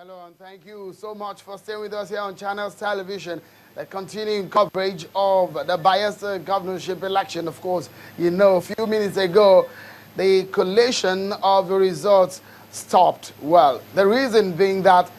Hello, and thank you so much for staying with us here on Channels Television. The continuing coverage of the Bayelsa governorship election. Of course, you know, a few minutes ago, the collation of the results stopped. Well, the reason being that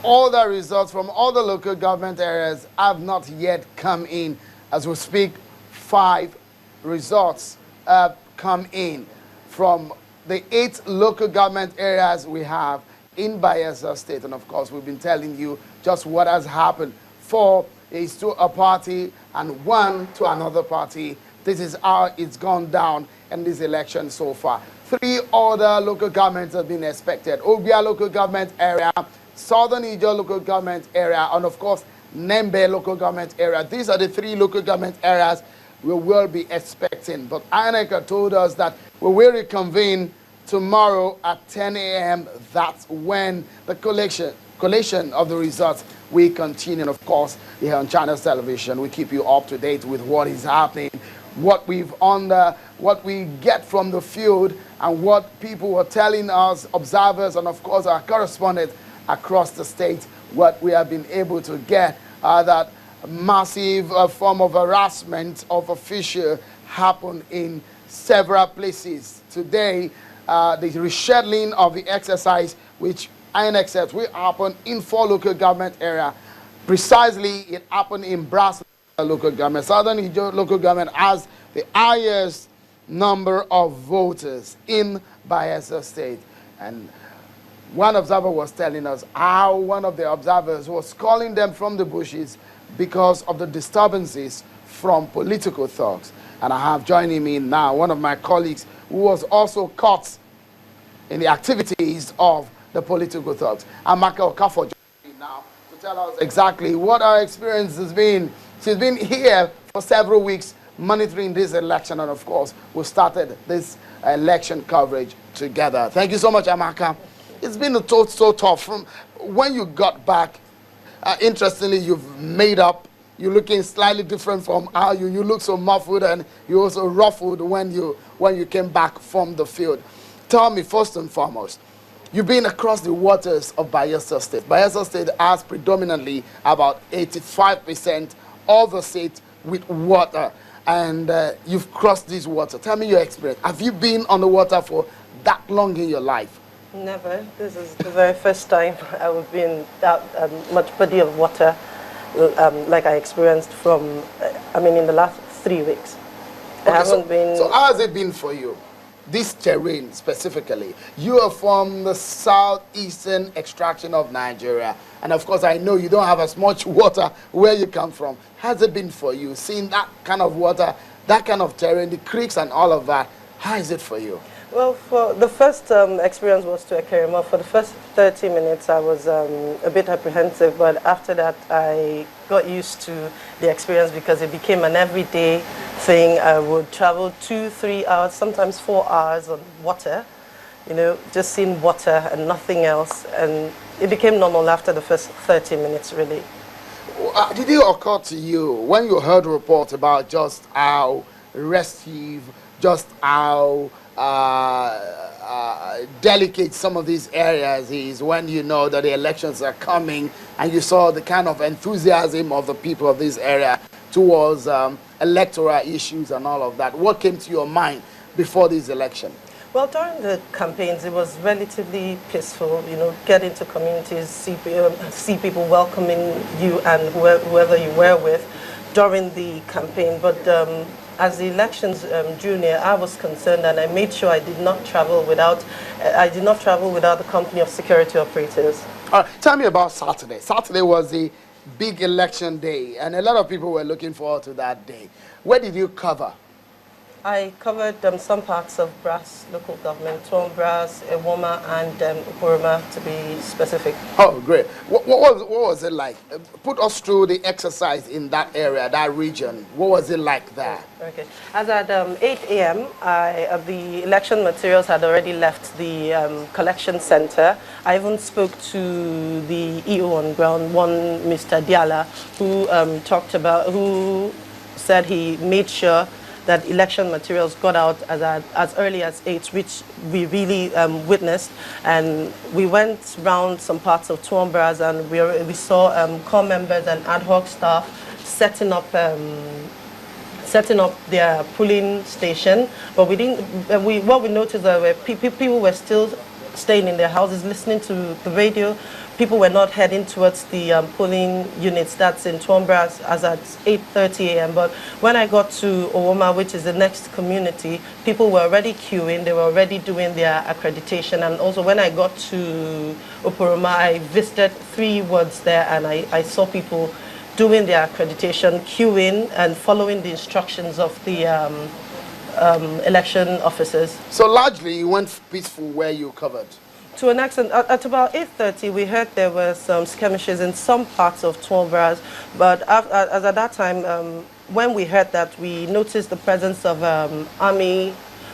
all the results from all the local government areas have not yet come in. As we speak, 5 results have come in from the 8 local government areas we have in Bayelsa State. And of course, we've been telling you just what has happened. 4 is to a party and 1 to another party. This is how it's gone down in this election so far. 3 other local governments have been expected. Obia local government area, Southern Ijo local government area, and of course, Nembe local government area. These are the 3 local government areas we will be expecting. But INEC told us that we will reconvene tomorrow at 10 a.m. That's when the collation of the results will continue. And of course, here on Channels Television, we keep you up to date with what is happening, what we get from the field, and what people are telling us, observers, and of course our correspondent across the state, what we have been able to get. That massive form of harassment of officials happened in several places. Today, the rescheduling of the exercise, which INEC says will happen in 4 local government areas. Precisely, it happened in Brass local government. Southern Ijo local government has the highest number of voters in Bayelsa State. And one observer was telling us how one of the observers was calling them from the bushes because of the disturbances from political thugs. And I have joining me now one of my colleagues who was also caught in the activities of the political thugs. Amaka Okafor joining me now to tell us exactly what our experience has been. She's been here for several weeks monitoring this election, and of course, we started this election coverage together. Thank you so much, Amaka. It's been so tough. From when you got back, interestingly, you've made up. You're looking slightly different from how you look so muffled, and you also ruffled when you came back from the field. Tell me, first and foremost, you've been across the waters of Bayelsa State. Bayelsa State has predominantly about 85% of the state with water, and you've crossed this water. Tell me your experience. Have you been on the water for that long in your life? Never. This is the very first time I would be in that much body of water like I experienced from, in the last 3 weeks. Okay, I haven't been... So how has it been for you? This terrain specifically. You are from the southeastern extraction of Nigeria. And of course, I know you don't have as much water where you come from. How has it been for you, seeing that kind of water, that kind of terrain, the creeks and all of that? How is it for you? Well, for the first experience was to Oporoma. For the first 30 minutes, I was a bit apprehensive, but after that, I got used to the experience because it became an everyday thing. I would travel 2-3 hours, sometimes 4 hours on water, just seeing water and nothing else. And it became normal after the first 30 minutes, really. Did it occur to you when you heard reports about just how restive, just how delicate some of these areas is, when you know that the elections are coming and you saw the kind of enthusiasm of the people of this area towards electoral issues and all of that? What came to your mind before this election? Well, during the campaigns, it was relatively peaceful, get into communities, see people welcoming you and whoever you were with during the campaign. But as the elections drew near, I was concerned, and I made sure I did not travel without the company of security operators. Tell me about Saturday. Saturday was the big election day, and a lot of people were looking forward to that day. Where did you cover? I covered some parts of Brass local government, Brass, Ewoma, and Oporoma, to be specific. Oh, great. What was it like? Put us through the exercise in that area, that region. What was it like there? Okay. As at 8 a.m., the election materials had already left the collection center. I even spoke to the EO on ground, one Mr. Diala, who said he made sure that election materials got out as early as 8, which we really witnessed. And we went around some parts of Tuambras, and we saw core members and ad hoc staff setting up their polling station. But we didn't. What we noticed that people were still staying in their houses, listening to the radio. People were not heading towards the polling units. That's in Tuambras as at 8:30 a.m. But when I got to Owoma, which is the next community, people were already queuing. They were already doing their accreditation. And also when I got to Oporoma, I visited 3 wards there, and I saw people doing their accreditation, queuing, and following the instructions of the election officers. So largely you went peaceful where you covered? To an extent, at about 8:30, we heard there were some skirmishes in some parts of Tuambras, but as at that time, when we heard that, we noticed the presence of army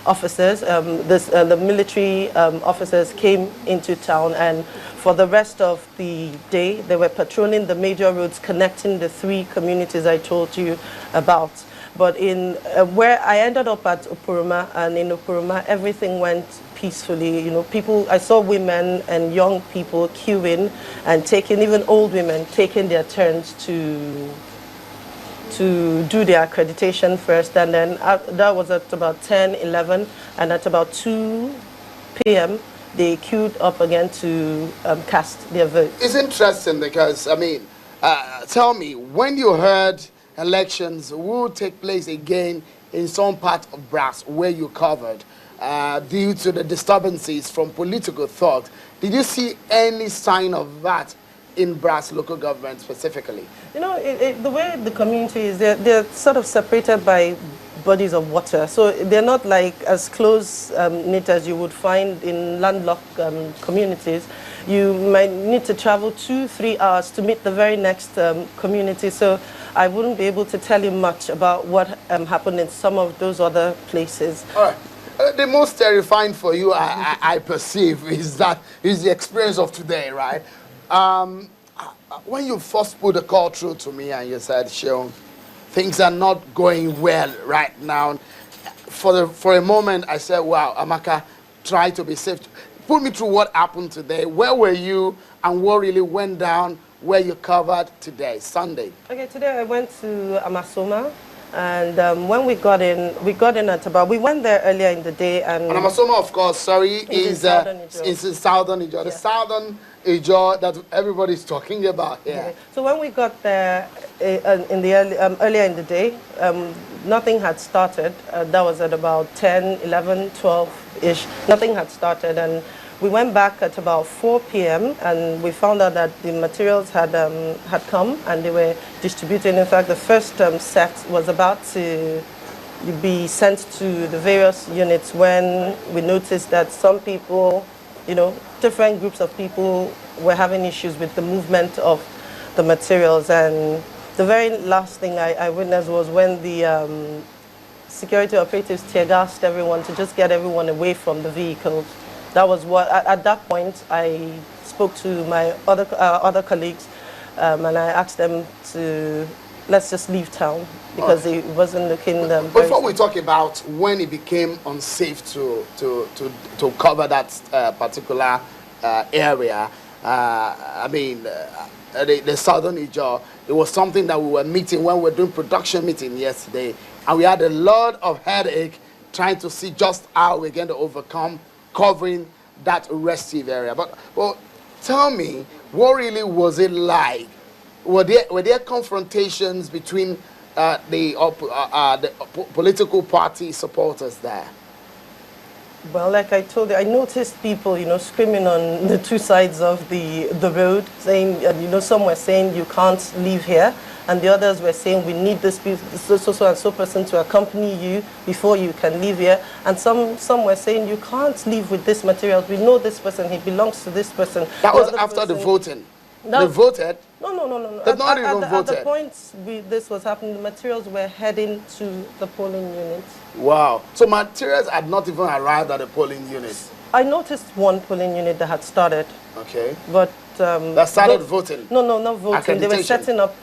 officers. The military officers came into town, and for the rest of the day, they were patrolling the major roads connecting the 3 communities I told you about. But in where I ended up at Oporoma, and in Oporoma, everything went peacefully. You know, I saw women and young people queuing and even old women taking their turns to do their accreditation first. And then that was at about 10, 11, and at about 2 p.m., they queued up again to cast their vote. It's interesting because, I mean, tell me, when you heard elections will take place again in some part of Brass where you covered due to the disturbances from political thought, did you see any sign of that in Brass local government specifically? You know, the way the community is, they're sort of separated by bodies of water, so they're not like as close knit as you would find in landlocked communities. You might need to travel 2-3 hours to meet the very next community, so I wouldn't be able to tell you much about what happened in some of those other places. All right. The most terrifying for you, I perceive, is the experience of today, right? When you first put the call through to me and you said, Sheon, things are not going well right now. For a moment, I said, wow, Amaka, try to be safe. Put me through what happened today. Where were you and what really went down where you covered today, Sunday? Okay, today I went to Amasoma. And when we got in at about, we went there earlier in the day. And Amasoma, of course, sorry, is in southern Ijaw. Yeah. The southern Ijaw that everybody's talking about here. Okay. So when we got there earlier in the day, nothing had started. That was at about 10, 11, 12-ish. Nothing had started. And we went back at about 4 p.m. and we found out that the materials had come and they were distributed. In fact, the first set was about to be sent to the various units when we noticed that some people, you know, different groups of people were having issues with the movement of the materials. And the very last thing I witnessed was when the security operatives tear-gassed everyone to just get everyone away from the vehicles. That was what, at that point, I spoke to my other colleagues and I asked them to, let's just leave town because it wasn't looking Before we talk about when it became unsafe to cover that particular area, I mean, the southern Ijaw, it was something that we were meeting when we were doing production meeting yesterday, and we had a lot of headache trying to see just how we're going to overcome covering that restive area. But well, tell me, what really was it like? Were there confrontations between the political party supporters there? Well, like I told you, I noticed people, you know, screaming on the 2 sides of the road, saying, you know, some were saying you can't leave here, and the others were saying we need this so and so person to accompany you before you can leave here, and some were saying you can't leave with this material. We know this person; he belongs to this person. That was after the voting. They voted? No. They've not even voted. At the point this was happening, the materials were heading to the polling units. Wow. So materials had not even arrived at the polling units. I noticed one polling unit that had started. Okay. But that started voting? No, not voting. They were setting up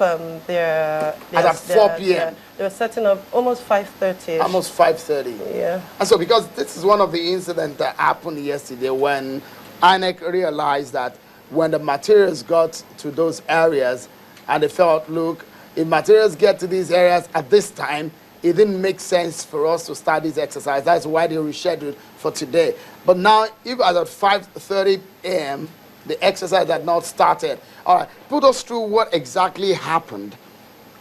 their at 4 p.m. They were setting up almost 5:30. Almost 5:30. Yeah. And so, because this is one of the incidents that happened yesterday when INEC realized that when the materials got to those areas and they felt, look, if materials get to these areas at this time, it didn't make sense for us to start this exercise. That's why they rescheduled for today. But now, if at 5:30 a.m., the exercise had not started. All right, put us through what exactly happened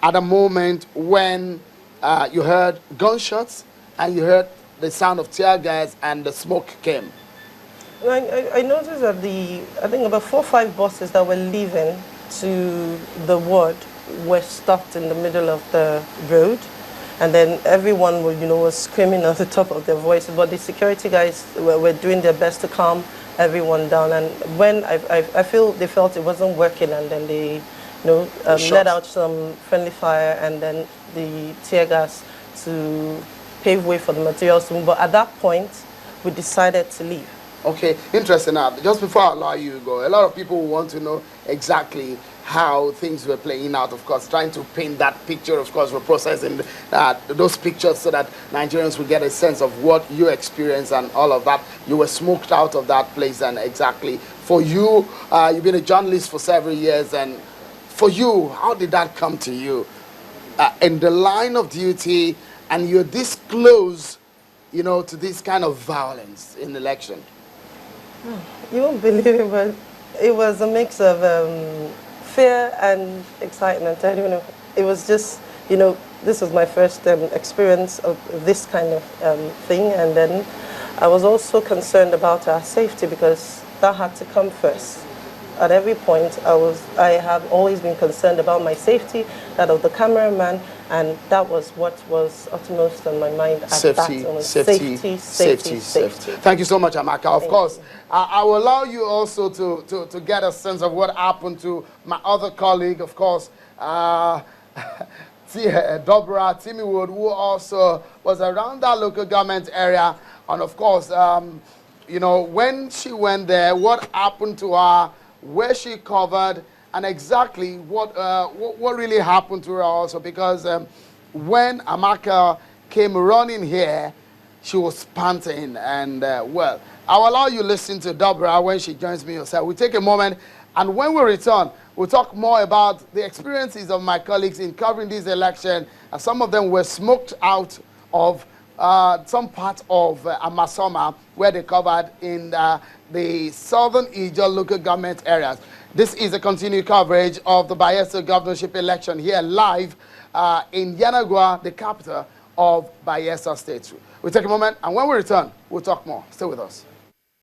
at the moment when you heard gunshots and you heard the sound of tear gas and the smoke came. I noticed that I think about 4 or 5 buses that were leaving to the ward were stopped in the middle of the road. And then everyone was screaming at the top of their voices, but the security guys were doing their best to calm everyone down. And when I feel they felt it wasn't working, and then they let out some friendly fire and then the tear gas to pave way for the materials to move. But at that point, we decided to leave. Okay, interesting. Now, just before I allow you to go, a lot of people want to know exactly how things were playing out, of course, trying to paint that picture. Of course, we're processing those pictures so that Nigerians will get a sense of what you experienced and all of that. You were smoked out of that place, and exactly for you, you've been a journalist for several years, and for you, how did that come to you? In the line of duty, and you're this close, to this kind of violence in election. You won't believe it, but it was a mix of fear and excitement. I don't know. It was just, this was my first experience of this kind of thing, and then I was also concerned about our safety because that had to come first. At every point, I have always been concerned about my safety, that of the cameraman, and that was what was utmost on my mind at safety, that moment. Safety. Thank you so much, Amaka. Of course, I will allow you also to get a sense of what happened to my other colleague, of course, Dobra Timiwood, who also was around that local government area. And of course, when she went there, what happened to her, where she covered, and exactly what really happened to her also, because when Amaka came running here, she was panting, and well, I'll allow you to listen to Dobra when she joins me herself. We'll take a moment, and when we return, we'll talk more about the experiences of my colleagues in covering this election, and some of them were smoked out of some part of Amasoma, where they covered in the southern Ijaw local government areas. This is a continued coverage of the Bayelsa governorship election here live in Yanagwa, the capital of Bayelsa State. We'll take a moment, and when we return, we'll talk more. Stay with us.